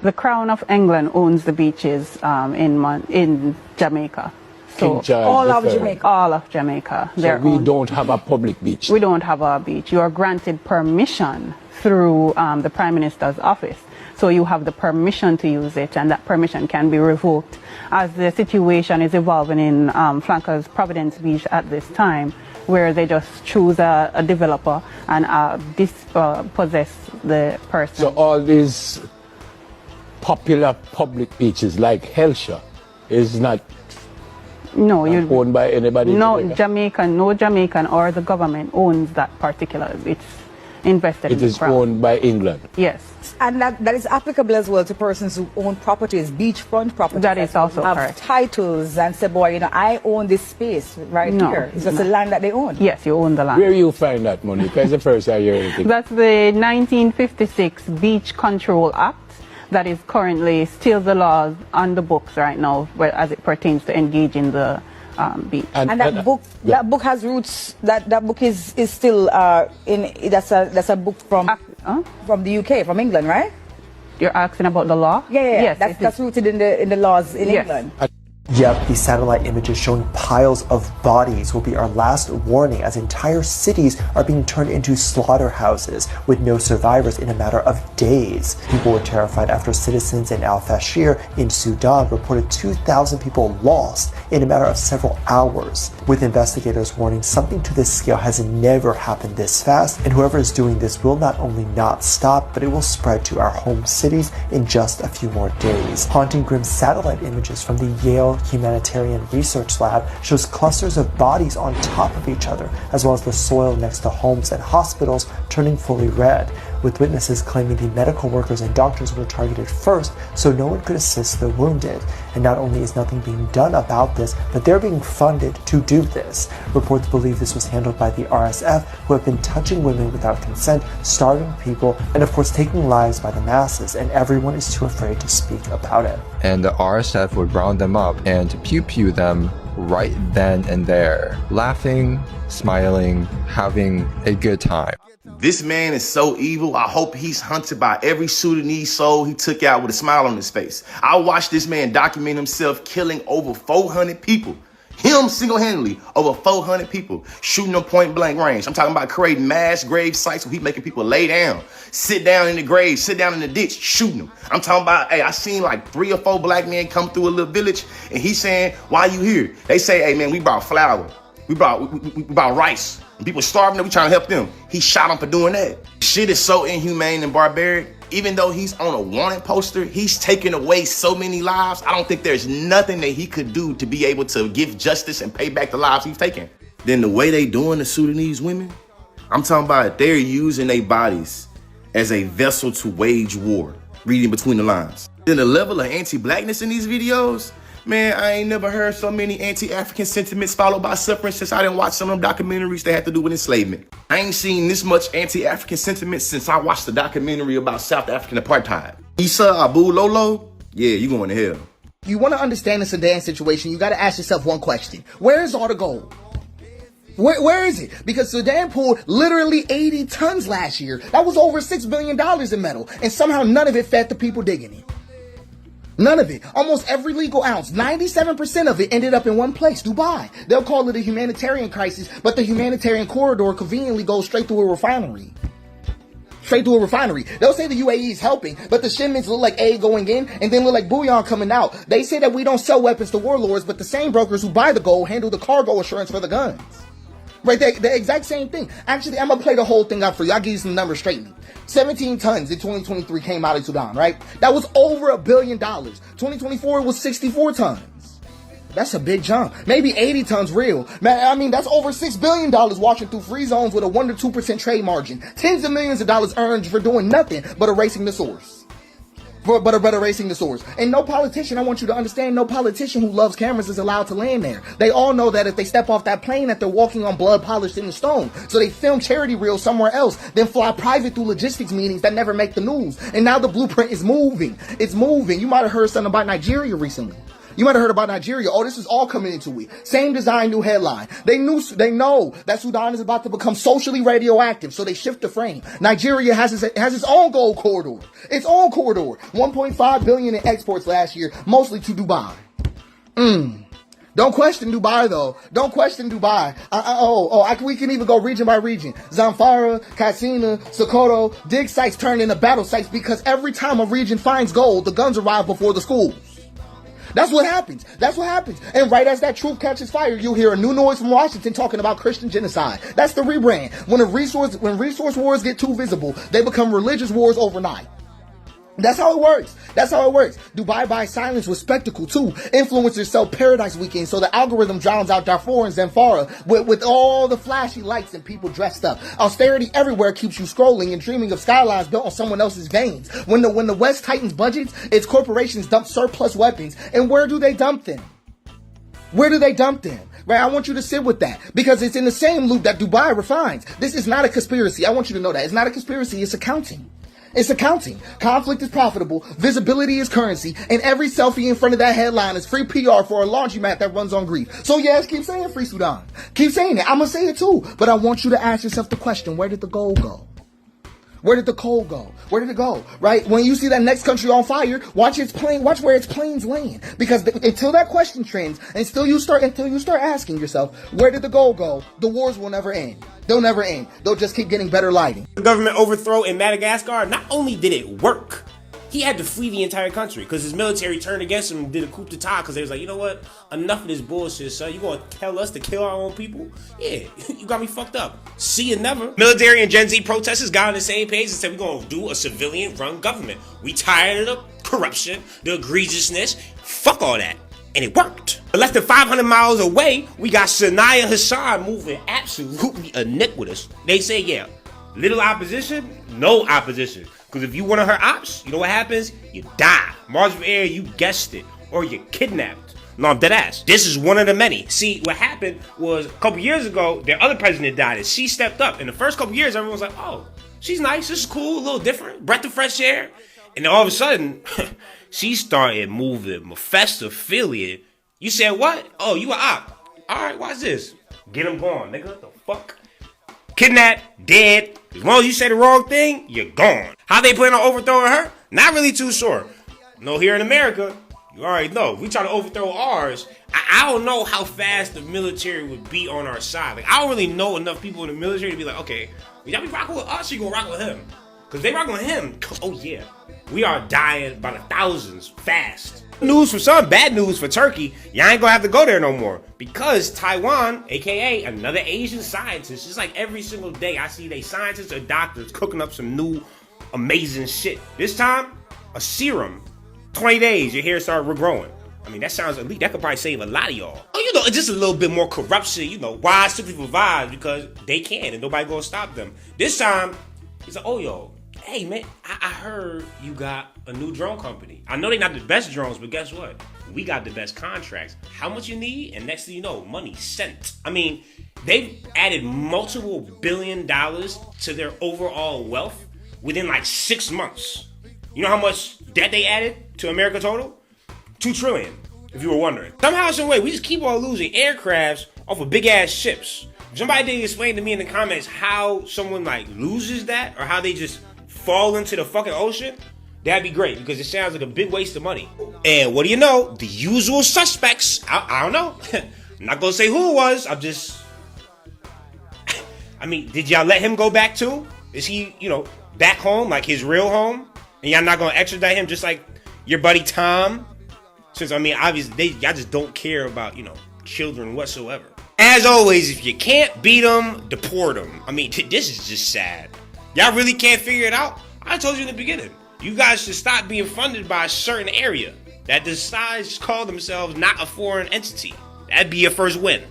The Crown of England owns the beaches in Jamaica. So all of Jamaica. All of Jamaica. So we don't have a public beach. We don't have a beach. You are granted permission through the Prime Minister's office. So you have the permission to use it, and that permission can be revoked. As the situation is evolving in Flankers Providence Beach at this time, where they just choose a developer and dispossess the person. So all these popular public beaches like Hellshire is not owned by anybody? No Jamaican or the government owns that particular. It's invested in the Crown. It is owned by England? Yes. And that is applicable as well to persons who own properties, beachfront properties. That is also have correct. Titles and say, boy, I own this space right here. It's just the land that they own. Yes, you own the land. Where you find that money? Because the first I hear anything. That's the 1956 Beach Control Act. That is currently still the law on the books right now, as it pertains to engaging the beach. And that book has roots. That book is still that's a book from the UK, from England, right? You're asking about the law? Yeah. Yes, that's rooted in the laws in England. Yep, these satellite images showing piles of bodies will be our last warning as entire cities are being turned into slaughterhouses with no survivors in a matter of days. People were terrified after citizens in Al-Fashir in Sudan reported 2,000 people lost in a matter of several hours, with investigators warning something to this scale has never happened this fast, and whoever is doing this will not only not stop, but it will spread to our home cities in just a few more days. Haunting grim satellite images from the Yale Humanitarian Research Lab shows clusters of bodies on top of each other, as well as the soil next to homes and hospitals turning fully red, with witnesses claiming the medical workers and doctors were targeted first so no one could assist the wounded. And not only is nothing being done about this, but they're being funded to do this. Reports believe this was handled by the RSF, who have been touching women without consent, starving people, and of course taking lives by the masses, and everyone is too afraid to speak about it. And the RSF would round them up and pew-pew them right then and there, laughing, smiling, having a good time. This man is so evil. I hope he's hunted by every Sudanese soul he took out with a smile on his face. I watched this man document himself killing over 400 people. Him single-handedly, over 400 people, shooting them point blank range. I'm talking about creating mass grave sites where he making people lay down, sit down in the grave, sit down in the ditch, shooting them. I'm talking about, hey, I seen like 3 or 4 black men come through a little village, and he's saying, why you here? They say, hey man, we brought flour. We brought rice. And people starving, we trying to help them. He shot them for doing that. Shit is so inhumane and barbaric. Even though he's on a wanted poster, he's taken away so many lives. I don't think there's nothing that he could do to be able to give justice and pay back the lives he's taken. Then the way they doing the Sudanese women, I'm talking about they're using their bodies as a vessel to wage war, reading between the lines. Then the level of anti-blackness in these videos, man, I ain't never heard so many anti-African sentiments followed by suffering since I didn't watch some of them documentaries that had to do with enslavement. I ain't seen this much anti-African sentiment since I watched the documentary about South African apartheid. Issa Abu Lolo, yeah, you going to hell. You want to understand the Sudan situation, you got to ask yourself one question. Where is all the gold? Where is it? Because Sudan pulled literally 80 tons last year. That was over $6 billion in metal. And somehow none of it fed the people digging it. None of it. Almost every legal ounce, 97% of it ended up in one place, Dubai. They'll call it a humanitarian crisis, but the humanitarian corridor conveniently goes straight through a refinery. Straight to a refinery. They'll say the UAE is helping, but the shipments look like aid going in and then look like bullion coming out. They say that we don't sell weapons to warlords, but the same brokers who buy the gold handle the cargo assurance for the guns. Right, the exact same thing. Actually, I'm going to play the whole thing out for you. I'll give you some numbers straightly. 17 tons in 2023 came out of Sudan, right? That was over $1 billion. 2024 was 64 tons. That's a big jump. Maybe 80 tons real. Man, I mean, that's over $6 billion washing through free zones with a 1 to 2% trade margin. Tens of millions of dollars earned for doing nothing but erasing the source. But erasing the source. And no politician, I want you to understand, no politician who loves cameras is allowed to land there. They all know that if they step off that plane that they're walking on blood polished in the stone. So they film charity reels somewhere else, then fly private through logistics meetings that never make the news. And now the blueprint is moving. It's moving. You might have heard something about Nigeria recently. You might have heard about Nigeria. Oh, this is all coming into it. Same design, new headline. They know that Sudan is about to become socially radioactive, so they shift the frame. Nigeria has its own gold corridor. Its own corridor. 1.5 billion in exports last year, mostly to Dubai. Don't question Dubai, though. Don't question Dubai. We can even go region by region. Zamfara, Katsina, Sokoto, dig sites turn into battle sites because every time a region finds gold, the guns arrive before the schools. That's what happens. And right as that truth catches fire, you'll hear a new noise from Washington talking about Christian genocide. That's the rebrand. When resource wars get too visible, they become religious wars overnight. That's how it works. Dubai buys silence with spectacle too. Influencers sell paradise weekends so the algorithm drowns out Darfur and Zamfara with all the flashy lights and people dressed up. Austerity everywhere keeps you scrolling and dreaming of skylines built on someone else's veins. When the West tightens budgets, its corporations dump surplus weapons. And where do they dump them? Right, I want you to sit with that because it's in the same loop that Dubai refines. This is not a conspiracy. I want you to know that. It's not a conspiracy. It's accounting. Conflict is profitable, visibility is currency, and every selfie in front of that headline is free PR for a laundromat that runs on grief. So yes, keep saying Free Sudan. Keep saying it. I'm going to say it too. But I want you to ask yourself the question, where did the gold go? Where did the coal go? Where did it go? Right? When you see that next country on fire, watch where its planes land. Because until that question trends, until you start asking yourself, where did the gold go? The wars will never end. They'll never end. They'll just keep getting better lighting. The government overthrow in Madagascar, not only did it work, he had to flee the entire country because his military turned against him and did a coup d'etat because they was like, you know what? Enough of this bullshit, son. You gonna tell us to kill our own people? Yeah, you got me fucked up. See you never. Military and Gen Z protesters got on the same page and said we're gonna do a civilian-run government. We tired of the corruption, the egregiousness. Fuck all that. And it worked. But less than 500 miles away, we got Sanaya Hassan moving absolutely iniquitous. They say, yeah, little opposition, no opposition. Because if you one of her ops, you know what happens? You die. March of air, you guessed it. Or you're kidnapped. No, I'm dead ass. This is one of the many. See, what happened was a couple years ago, their other president died and she stepped up. In the first couple years, everyone was like, oh, she's nice, this is cool, a little different, breath of fresh air. And then all of a sudden, she started moving Mephisto affiliate. You said what? Oh, you a op. All right, watch this. Get him gone, nigga. What the fuck? Kidnapped, dead. As long as you say the wrong thing, you're gone. How they plan on overthrowing her? Not really too sure. No, here in America, you already know. If we try to overthrow ours, I don't know how fast the military would be on our side. Like, I don't really know enough people in the military to be like, okay, y'all be rocking with us, you gonna rock with him. Because they rocking with him, oh yeah. We are dying by the thousands fast. News for some, bad news for Turkey. Y'all ain't gonna have to go there no more. Because Taiwan, aka another Asian scientist, just like every single day I see they scientists or doctors cooking up some new amazing shit. This time, a serum. 20 days, your hair started regrowing. I mean, that sounds elite. That could probably save a lot of y'all. Oh, you know, it's just a little bit more corruption. You know, why simply for vibes? Because they can and nobody gonna stop them. This time, he's like, oh, yo. Hey man, I heard you got a new drone company. I know they're not the best drones, but guess what? We got the best contracts. How much you need? And next thing you know, money sent. I mean, they've added multiple $1 billion to their overall wealth within like 6 months. You know how much debt they added to America total? $2 trillion, if you were wondering. Somehow, some way, we just keep on losing aircrafts off of big ass ships. If somebody didn't explain to me in the comments how someone like loses that or how they just fall into the fucking ocean, that'd be great because it sounds like a big waste of money. And what do you know? The usual suspects. I don't know. I'm not gonna say who it was. I mean, did y'all let him go back too? Is he, back home, like his real home? And y'all not gonna extradite him just like your buddy Tom? Since, I mean, obviously, y'all just don't care about, children whatsoever. As always, if you can't beat them, deport them. I mean, this is just sad. Y'all really can't figure it out? I told you in the beginning. You guys should stop being funded by a certain area that decides to call themselves not a foreign entity. That'd be your first win.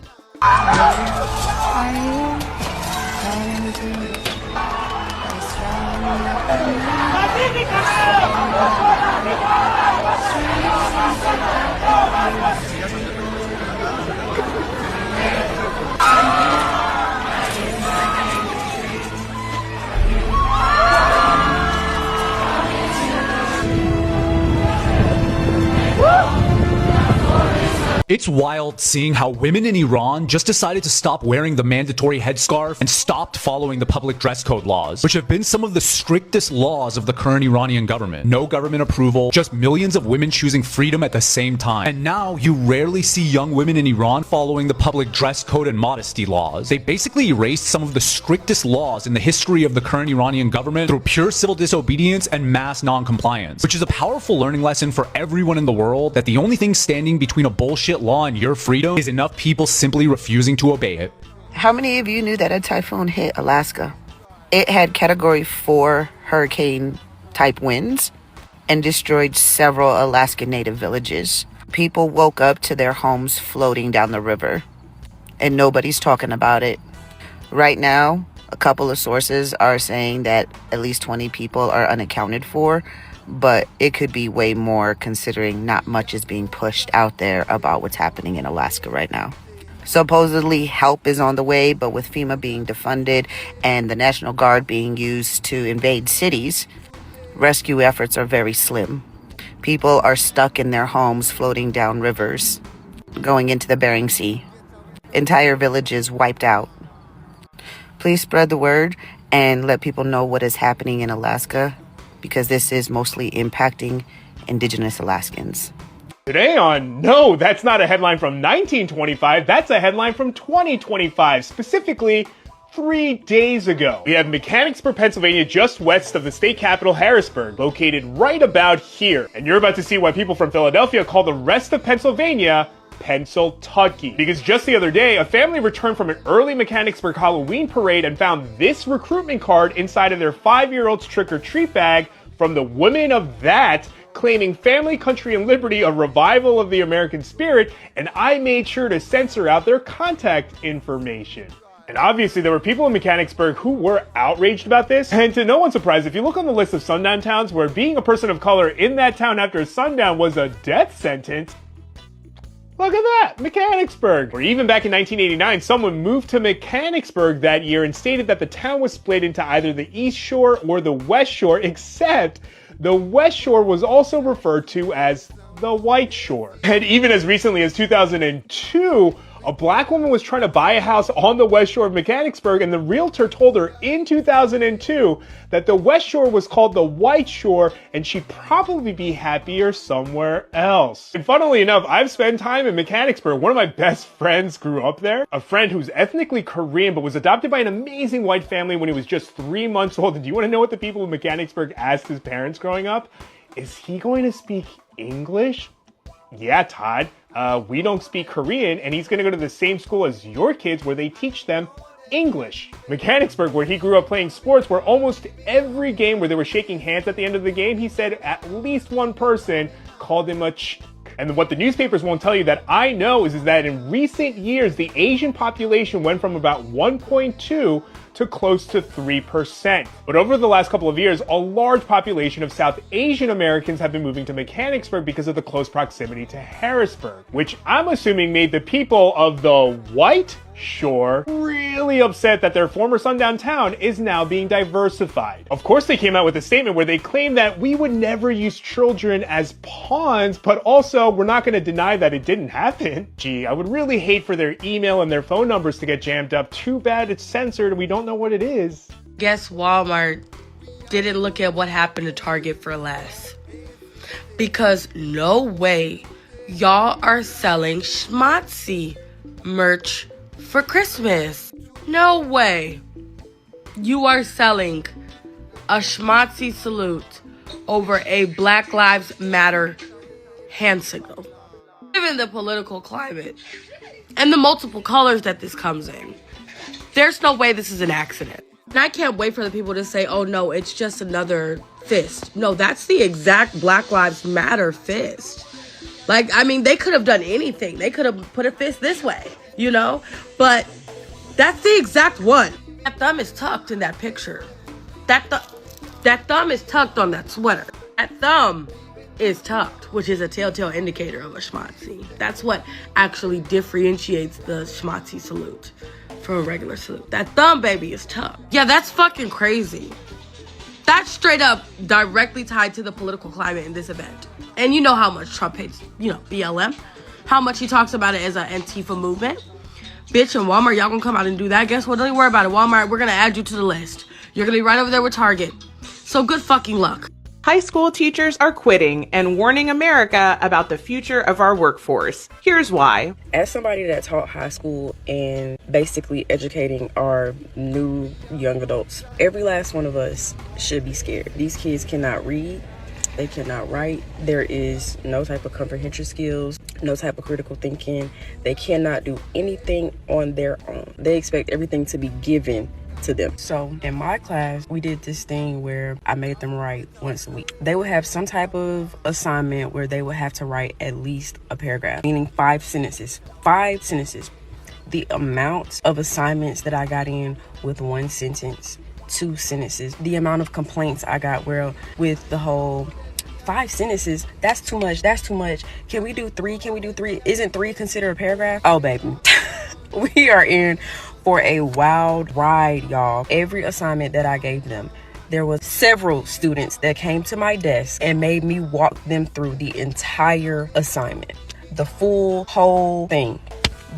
It's wild seeing how women in Iran just decided to stop wearing the mandatory headscarf and stopped following the public dress code laws, which have been some of the strictest laws of the current Iranian government. No government approval, just millions of women choosing freedom at the same time. And now you rarely see young women in Iran following the public dress code and modesty laws. They basically erased some of the strictest laws in the history of the current Iranian government through pure civil disobedience and mass non-compliance, which is a powerful learning lesson for everyone in the world that the only thing standing between a bullshit law and your freedom is enough people simply refusing to obey it. How many of you knew that a typhoon hit Alaska? It had Category 4 hurricane type winds and destroyed several Alaskan native villages. People woke up to their homes floating down the river, and nobody's talking about it. Right now, a couple of sources are saying that at least 20 people are unaccounted for, but it could be way more considering not much is being pushed out there about what's happening in Alaska right now. Supposedly help is on the way, but with FEMA being defunded and the National Guard being used to invade cities, rescue efforts are very slim. People are stuck in their homes floating down rivers, going into the Bering Sea. Entire villages wiped out. Please spread the word and let people know what is happening in Alaska, because this is mostly impacting Indigenous Alaskans. Today on No, That's Not a Headline from 1925, that's a headline from 2025, specifically 3 days ago. We have Mechanicsburg, Pennsylvania, just west of the state capital, Harrisburg, located right about here. And you're about to see why people from Philadelphia call the rest of Pennsylvania Pennsyltucky. Because just the other day, a family returned from an early Mechanicsburg Halloween parade and found this recruitment card inside of their 5-year-old's trick-or-treat bag from the women of that, claiming family, country, and liberty, a revival of the American spirit, and I made sure to censor out their contact information. And obviously there were people in Mechanicsburg who were outraged about this, and to no one's surprise, if you look on the list of sundown towns where being a person of color in that town after sundown was a death sentence, look at that, Mechanicsburg. Or even back in 1989, someone moved to Mechanicsburg that year and stated that the town was split into either the East Shore or the West Shore, except the West Shore was also referred to as the White Shore. And even as recently as 2002, a black woman was trying to buy a house on the West Shore of Mechanicsburg, and the realtor told her in 2002 that the West Shore was called the White Shore and she'd probably be happier somewhere else. And funnily enough, I've spent time in Mechanicsburg. One of my best friends grew up there. A friend who's ethnically Korean but was adopted by an amazing white family when he was just 3 months old. And do you want to know what the people in Mechanicsburg asked his parents growing up? Is he going to speak English? Yeah, Todd. We don't speak Korean, and he's going to go to the same school as your kids where they teach them English. Mechanicsburg, where he grew up playing sports, where almost every game where they were shaking hands at the end of the game, he said at least one person called him a ch. And what the newspapers won't tell you that I know is that in recent years, the Asian population went from about 1.2 to close to 3%. But over the last couple of years, a large population of South Asian Americans have been moving to Mechanicsburg because of the close proximity to Harrisburg, which I'm assuming made the people of the White Shore really upset that their former sundown town is now being diversified. Of course, they came out with a statement where they claimed that we would never use children as pawns, but also we're not going to deny that it didn't happen. Gee, I would really hate for their email and their phone numbers to get jammed up. Too bad it's censored and we don't know what it is. Guess Walmart didn't look at what happened to Target for less. Because no way y'all are selling schmatzy merch for Christmas. No way you are selling a schmatzy salute over a Black Lives Matter hand signal. Given the political climate and the multiple colors that this comes in, there's no way this is an accident. And I can't wait for the people to say, oh no, it's just another fist. No, that's the exact Black Lives Matter fist. Like, I mean, they could have done anything. They could have put a fist this way, you know? But that's the exact one. That thumb is tucked in that picture. That thumb is tucked on that sweater. That thumb is tucked, which is a telltale indicator of a schmatzy. That's what actually differentiates the schmatzy salute from a regular salute. That thumb, baby, is tucked. Yeah, that's fucking crazy. That's straight up directly tied to the political climate in this event. And you know how much Trump hates, BLM. how much he talks about it as an Antifa movement. Bitch, and Walmart, y'all gonna come out and do that. Guess what? Don't even worry about it. Walmart, we're gonna add you to the list. You're gonna be right over there with Target. So good fucking luck. High school teachers are quitting and warning America about the future of our workforce. Here's why. As somebody that taught high school and basically educating our new young adults, every last one of us should be scared. These kids cannot read. They cannot write. There is no type of comprehension skills, no type of critical thinking. They cannot do anything on their own. They expect everything to be given to them. So in my class, we did this thing where I made them write once a week. They would have some type of assignment where they would have to write at least a paragraph, meaning 5 sentences. 5 sentences. The amount of assignments that I got in with 1 sentence, 2 sentences, the amount of complaints I got with the whole 5 sentences, that's too much. Can we do 3? Isn't 3 considered a paragraph? Oh, baby. We are in for a wild ride, y'all. Every assignment that I gave them, there was several students that came to my desk and made me walk them through the entire assignment, the whole thing.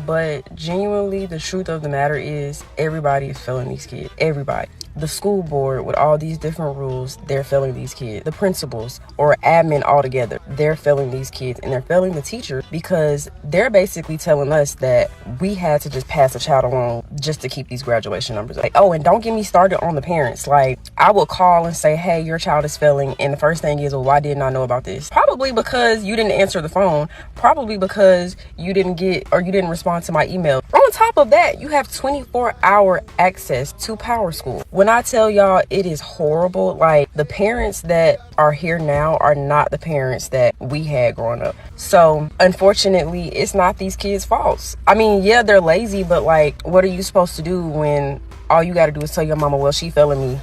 But genuinely, the truth of the matter is everybody is failing these kids. Everybody. The school board with all these different rules, they're failing these kids. The principals or admin altogether, they're failing these kids, and they're failing the teachers because they're basically telling us that we had to just pass a child along just to keep these graduation numbers up. Oh, and don't get me started on the parents. Like, I will call and say, hey, your child is failing, and the first thing is, well, why didn't I know about this? Probably because you didn't answer the phone. Probably because you didn't respond to my email. On top of that, you have 24-hour access to Power School. When I tell y'all it is horrible, like, the parents that are here now are not the parents that we had growing up. So unfortunately, it's not these kids' faults. I mean, yeah, they're lazy, but like, what are you supposed to do when all you got to do is tell your mama, well, she failing me,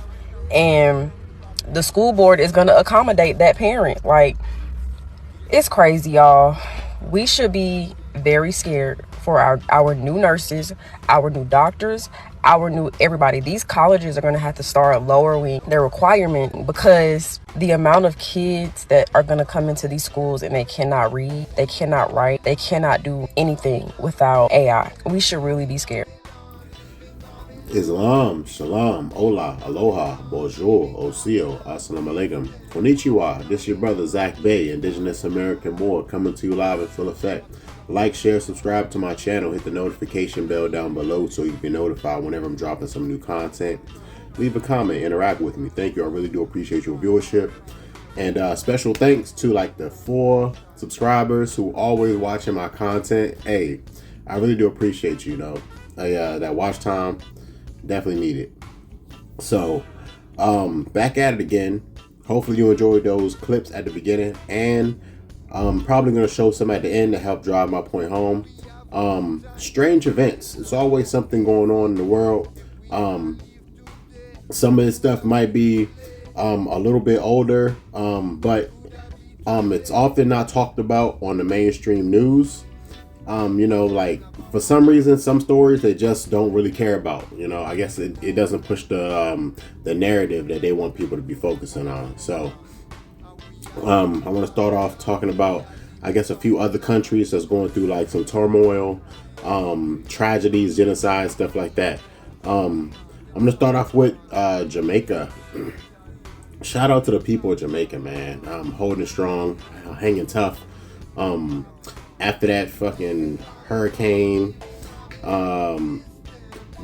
and the school board is going to accommodate that parent? Like, it's crazy, y'all. We should be very scared for our new nurses, our new doctors, our new everybody. These colleges are going to have to start lowering their requirement because the amount of kids that are going to come into these schools and they cannot read, they cannot write, they cannot do anything without AI. We should really be scared. Islam, shalom, hola, aloha, bonjour, osio, assalamu alaikum, konnichiwa. This your brother Zach Bay, Indigenous American Moor, coming to you live in full effect. Like, share, subscribe to my channel, hit the notification bell down below so you can be notified whenever I'm dropping some new content. Leave a comment, interact with me. Thank you. I really do appreciate your viewership. And special thanks to like the 4 subscribers who always watching my content. Hey, I really do appreciate you, that watch time. Definitely need it. So back at it again. Hopefully you enjoyed those clips at the beginning, and I'm probably going to show some at the end to help drive my point home. Strange events. It's always something going on in the world. Some of this stuff might be a little bit older, but it's often not talked about on the mainstream news. Like, for some reason, some stories they just don't really care about. I guess it doesn't push the narrative that they want people to be focusing on. So I want to start off talking about, I guess, a few other countries that's going through like some turmoil, tragedies, genocide, stuff like that. I'm going to start off with Jamaica. Shout out to the people of Jamaica, man. Holding strong, hanging tough. After that fucking hurricane, the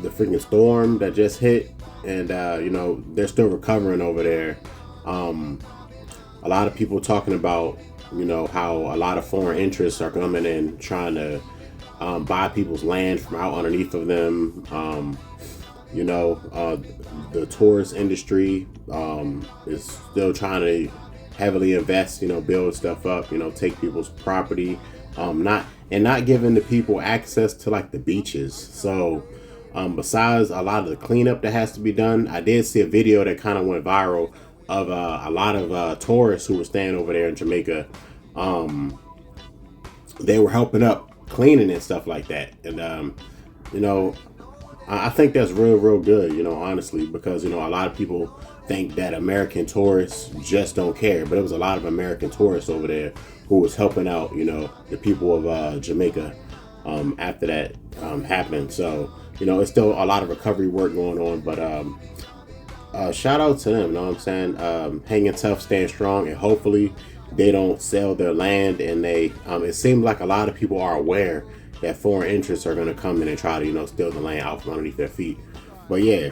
freaking storm that just hit, and they're still recovering over there. A lot of people talking about, how a lot of foreign interests are coming in trying to buy people's land from out underneath of them. The tourist industry is still trying to heavily invest, build stuff up, take people's property, not giving the people access to like the beaches. So besides a lot of the cleanup that has to be done, I did see a video that kind of went viral of a lot of tourists who were staying over there in Jamaica. They were helping up cleaning and stuff like that. And I think that's real good, honestly, because, a lot of people think that American tourists just don't care, but it was a lot of American tourists over there who was helping out, the people of Jamaica after that happened. So, it's still a lot of recovery work going on, but shout out to them, you know what I'm saying? Hanging tough, staying strong, and hopefully they don't sell their land, and it seems like a lot of people are aware that foreign interests are going to come in and try to, steal the land out from underneath their feet. But yeah,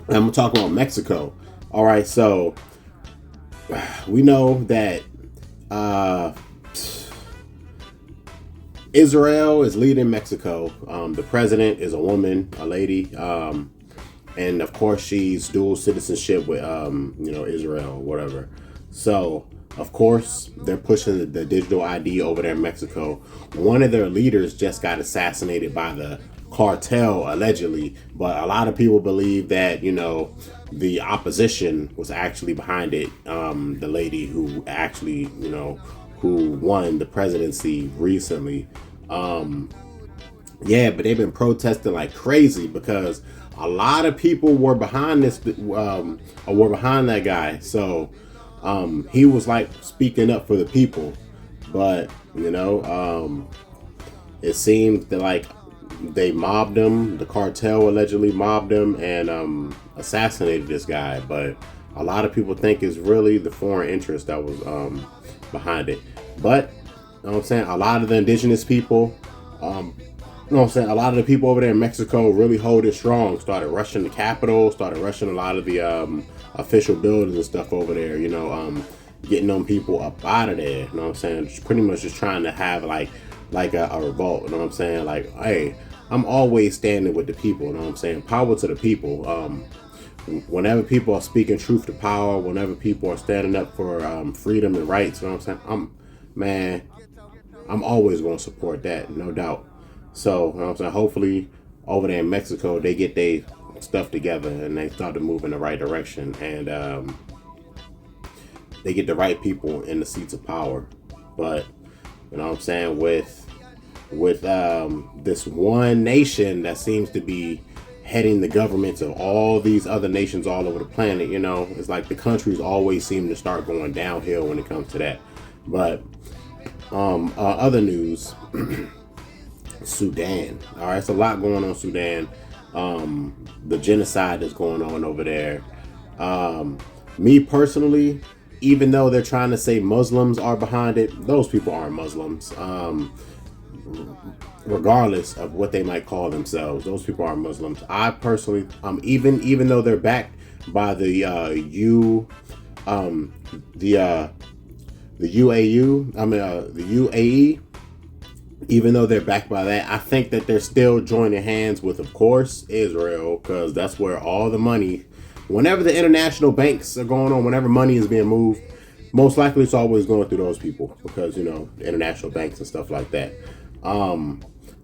I'm going to talk about Mexico. All right, so we know that Israel is leading Mexico. The president is a woman, a lady, and of course she's dual citizenship with, Israel, whatever. So of course, they're pushing the digital ID over there in Mexico. One of their leaders just got assassinated by the cartel, allegedly. But a lot of people believe that, the opposition was actually behind it. The lady who actually, who won the presidency recently. Yeah, but they've been protesting like crazy because a lot of people were behind this, were behind that guy. So he was like speaking up for the people, but it seems that like they mobbed him. The cartel allegedly mobbed him and assassinated this guy. But a lot of people think it's really the foreign interest that was behind it. But you know what I'm saying, a lot of the indigenous people, a lot of the people over there in Mexico really hold it strong. Started rushing the Capitol, started rushing a lot of the official buildings and stuff over there, getting them people up out of there, you know what I'm saying? Just pretty much just trying to have like a revolt, you know what I'm saying? Like, hey, I'm always standing with the people, you know what I'm saying? Power to the people. Whenever people are speaking truth to power, whenever people are standing up for freedom and rights, you know what I'm saying? I'm always going to support that, no doubt. So, you know what I'm saying? Hopefully over there in Mexico, they get their stuff together and they start to move in the right direction, and they get the right people in the seats of power. But you know what I'm saying, with this one nation that seems to be heading the governments of all these other nations all over the planet, it's like the countries always seem to start going downhill when it comes to that. But other news, Sudan. All right, it's a lot going on in Sudan. The genocide that's going on over there. Me personally, even though they're trying to say Muslims are behind it, those people aren't Muslims. Regardless of what they might call themselves, those people are Muslims. I personally, even though they're backed by the UAE, even though they're backed by that, I think that they're still joining hands with, of course, Israel, because that's where all the money, whenever the international banks are going on, whenever money is being moved, most likely it's always going through those people, because, the international banks and stuff like that.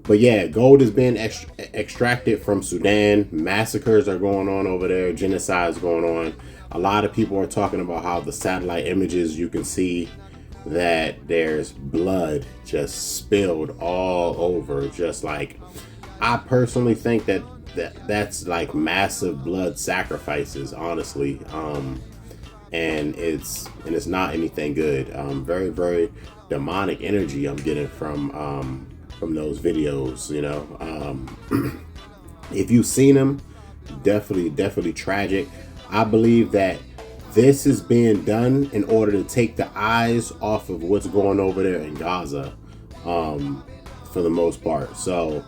But yeah, gold is being extracted from Sudan. Massacres are going on over there. Genocide's going on. A lot of people are talking about how the satellite images, you can see that there's blood just spilled all over. Just like, I personally think that's like massive blood sacrifices, honestly. And it's not anything good. Very, very demonic energy I'm getting from those videos, if you've seen them, definitely tragic. I believe that this is being done in order to take the eyes off of what's going over there in Gaza, for the most part. So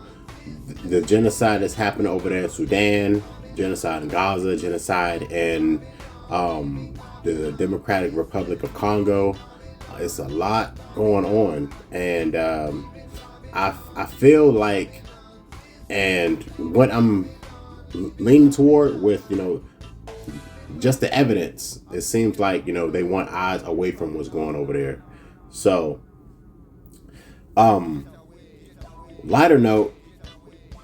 the genocide that's happening over there in Sudan, genocide in Gaza, genocide in the Democratic Republic of Congo. It's a lot going on, and I feel like, and what I'm leaning toward with, just the evidence, it seems like, they want eyes away from what's going over there. So, lighter note,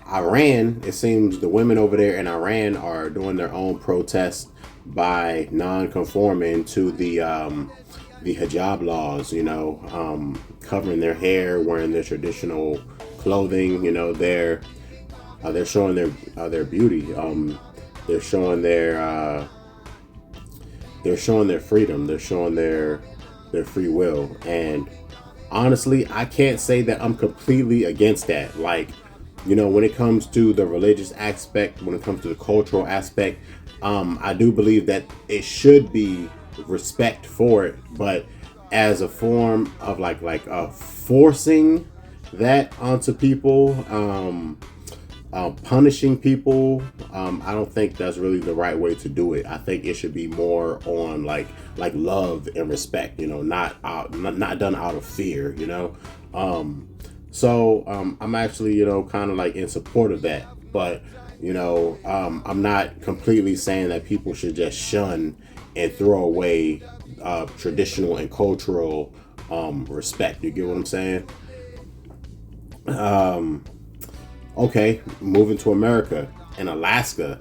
Iran, it seems the women over there in Iran are doing their own protest by non-conforming to the hijab laws, covering their hair, wearing their traditional clothing, they're they're showing their beauty. They're showing their freedom. They're showing their free will. And honestly, I can't say that I'm completely against that. Like, when it comes to the religious aspect, when it comes to the cultural aspect, I do believe that it should be respect for it, but as a form of like forcing that onto people, punishing people, I don't think that's really the right way to do it. I think it should be more on like love and respect, not done out of fear, So I'm actually, kind of like in support of that. But, I'm not completely saying that people should just shun and throw away traditional and cultural respect. You get what I'm saying? Okay, moving to America. In Alaska,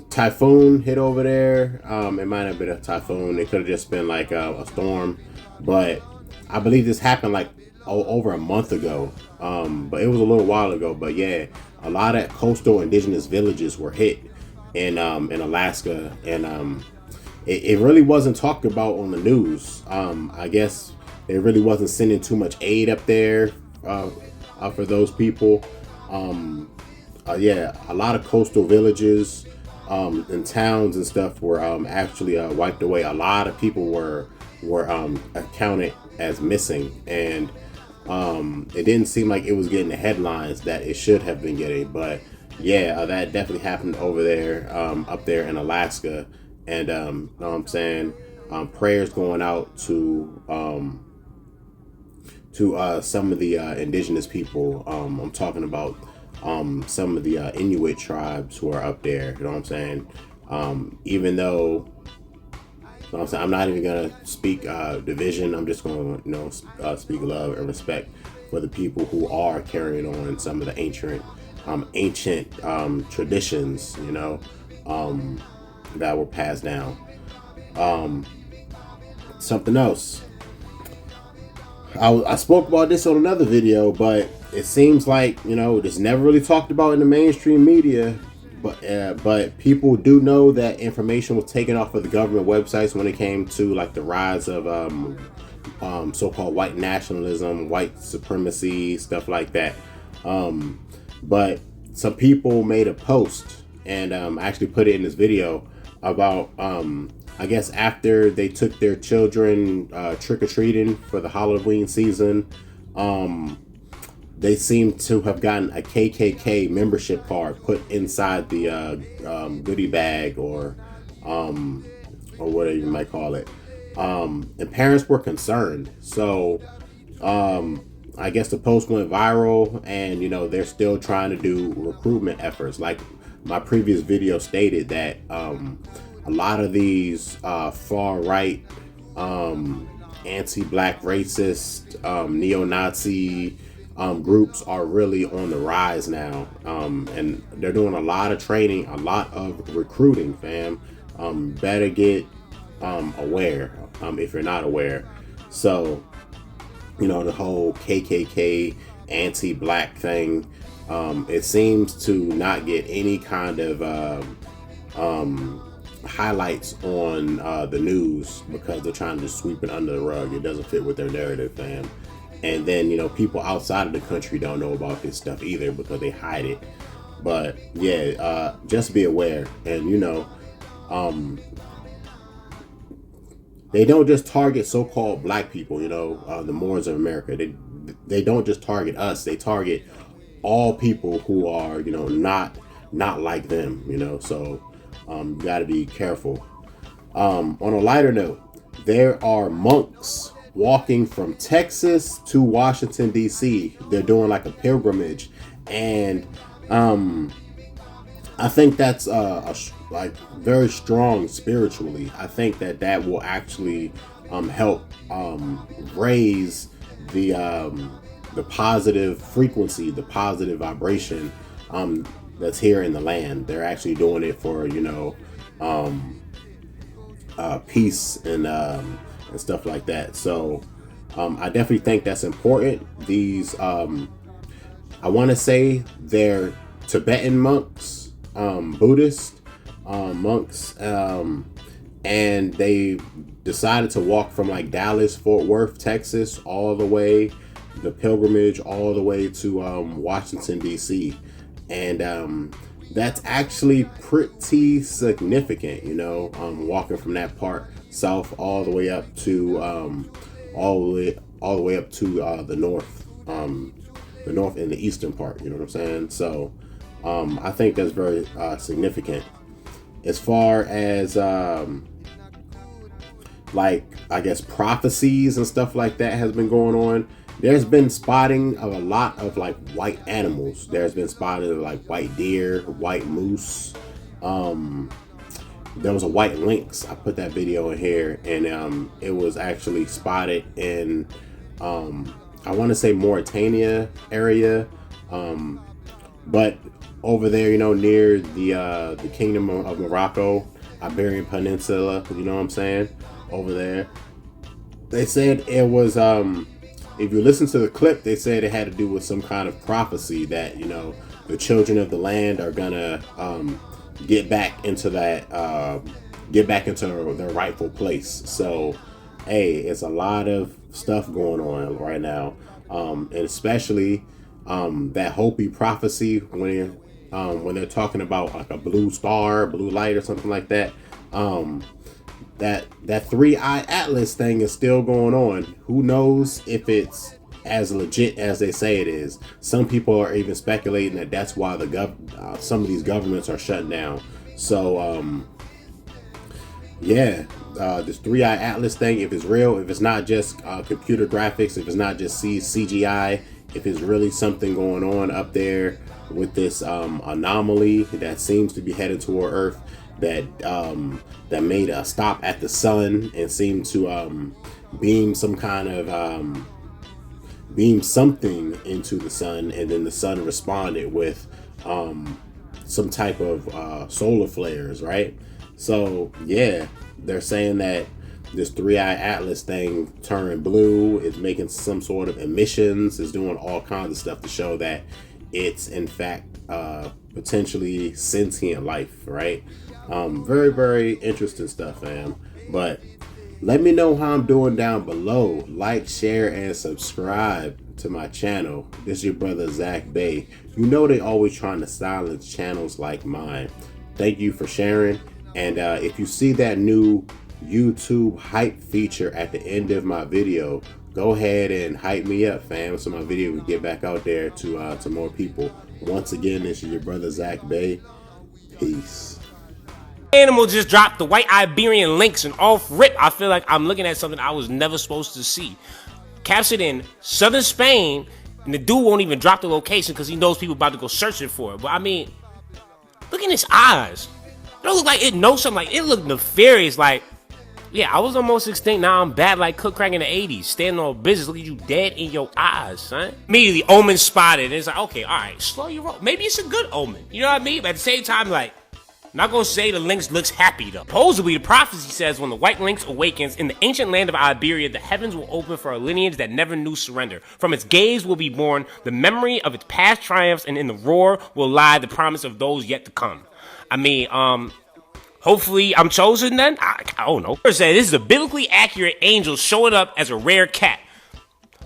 typhoon hit over there. It might have been a typhoon. It could have just been like a storm. But I believe this happened like over a month ago. But it was a little while ago. But yeah, a lot of coastal indigenous villages were hit in Alaska, and it really wasn't talked about on the news. I guess it really wasn't sending too much aid up there for those people. Yeah, a lot of coastal villages and towns and stuff were actually wiped away. A lot of people were accounted as missing, and it didn't seem like it was getting the headlines that it should have been getting. But yeah, that definitely happened over there, up there in Alaska. And know what I'm saying, prayers going out to some of the indigenous people. I'm talking about some of the Inuit tribes who are up there. You know what I'm saying? Even though, I'm not even gonna speak division. I'm just gonna speak love and respect for the people who are carrying on some of the ancient traditions, that were passed down. Something else. I spoke about this on another video, but it seems like it's never really talked about in the mainstream media. But people do know that information was taken off of the government websites when it came to like the rise of so-called white nationalism, white supremacy, stuff like that. But some people made a post and actually put it in this video about I guess after they took their children trick-or-treating for the Halloween season, they seem to have gotten a KKK membership card put inside the goodie bag or whatever you might call it. And parents were concerned. So I guess the post went viral, and they're still trying to do recruitment efforts. Like my previous video stated that a lot of these far-right, anti-black, racist, neo-Nazi groups are really on the rise now, and they're doing a lot of training, a lot of recruiting, fam. Better get aware if you're not aware. So the whole KKK anti-black thing, it seems to not get any kind of highlights on the news because they're trying to sweep it under the rug. It doesn't fit with their narrative, fam. And then people outside of the country don't know about this stuff either because they hide it. But yeah, just be aware. And they don't just target so-called black people, the Moors of America. They don't just target us. They target all people who are not like them, so you got to be careful. On a lighter note, there are monks walking from Texas to Washington, D.C. They're doing like a pilgrimage, and I think that's like very strong spiritually. I think that will actually help raise the positive frequency, the positive vibration that's here in the land. They're actually doing it for peace and stuff like that. So I definitely think that's important. These I want to say they're Tibetan monks, Buddhist monks, and they decided to walk from like Dallas, Fort Worth, Texas, all the way, the pilgrimage all the way to Washington, D.C. And that's actually pretty significant, you know, walking from that part south all the way up to all the way up to the north and the eastern part, you know what I'm saying? So I think that's very significant. As far as like, I guess, prophecies and stuff like that has been going on, there's been spotting of a lot of like white animals. There's been spotting of like white deer, white moose. There was a white lynx. I put that video in here, and it was actually spotted in I want to say Mauritania area, but over there, you know, near the Kingdom of Morocco, Iberian Peninsula, you know what I'm saying, over there. They said it was if you listen to the clip, they said it had to do with some kind of prophecy that, you know, the children of the land are gonna get back into that their rightful place. So hey, it's a lot of stuff going on right now, and especially that Hopi prophecy when they're talking about like a blue star, blue light, or something like that. That three-eye atlas thing is still going on. Who knows if it's as legit as they say it is? Some people are even speculating that that's why some of these governments are shutting down. So this three-eye atlas thing, if it's real, if it's not just computer graphics, if it's not just CGI, if it's really something going on up there with this anomaly that seems to be headed toward Earth, that made a stop at the sun and seemed to beam some kind of beam something into the sun, and then the sun responded with some type of solar flares, right? So yeah, they're saying that this three-eye atlas thing turned blue, is making some sort of emissions, is doing all kinds of stuff to show that it's in fact potentially sentient life, right? Very, very interesting stuff, fam. But let me know how I'm doing down below. Like, share, and subscribe to my channel. This is your brother Zach Bay. You know they always trying to silence channels like mine. Thank you for sharing. And if you see that new YouTube hype feature at the end of my video, go ahead and hype me up, fam, so my video will get back out there to more people. Once again, this is your brother Zach Bay. Peace. Animal just dropped the white Iberian lynx, and off rip, I feel like I'm looking at something I was never supposed to see. Captured in southern Spain, and the dude won't even drop the location because he knows people about to go searching for it. But I mean, look in its eyes. It don't look like it knows something. Like, it looked nefarious. Like, yeah, I was almost extinct. Now I'm bad like Cook Crack in the 80s. Standing on business. Look at you dead in your eyes, son. Immediately, omen spotted. And it's like, okay, all right, slow your roll. Maybe it's a good omen. You know what I mean? But at the same time, like, I'm not gonna say the lynx looks happy though. Supposedly, the prophecy says when the white lynx awakens in the ancient land of Iberia, the heavens will open for a lineage that never knew surrender. From its gaze will be born the memory of its past triumphs, and in the roar will lie the promise of those yet to come. I mean, hopefully I'm chosen then? I don't know. This is a biblically accurate angel showing up as a rare cat.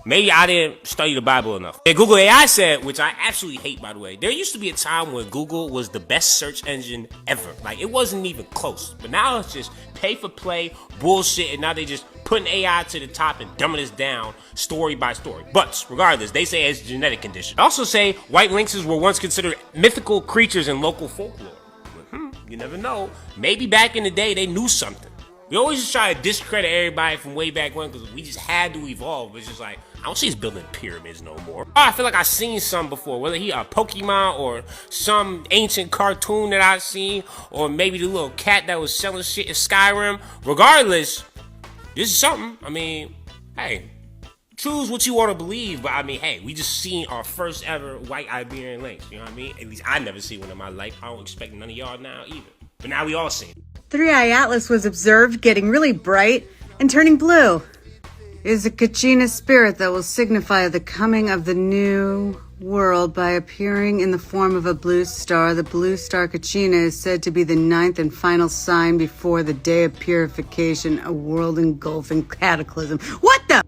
Maybe I didn't study the Bible enough. And Google AI said, which I absolutely hate, by the way, there used to be a time when Google was the best search engine ever. Like, it wasn't even close. But now it's just pay for play, bullshit, and now they just putting AI to the top and dumbing us down story by story. But regardless, they say it's a genetic condition. They also say white lynxes were once considered mythical creatures in local folklore. You never know. Maybe back in the day, they knew something. We always just try to discredit everybody from way back when because we just had to evolve. It's just like, I don't see us building pyramids no more. I feel like I've seen some before, whether he a Pokemon or some ancient cartoon that I've seen, or maybe the little cat that was selling shit in Skyrim. Regardless, this is something. I mean, hey, choose what you want to believe, but I mean, hey, we just seen our first ever white Iberian lynx. You know what I mean? At least I never seen one in my life. I don't expect none of y'all now either. But now we all seen it. Three-Eye Atlas was observed getting really bright and turning blue. It is a Kachina spirit that will signify the coming of the new world by appearing in the form of a blue star. The blue star Kachina is said to be the ninth and final sign before the day of purification, a world engulfing cataclysm. What the?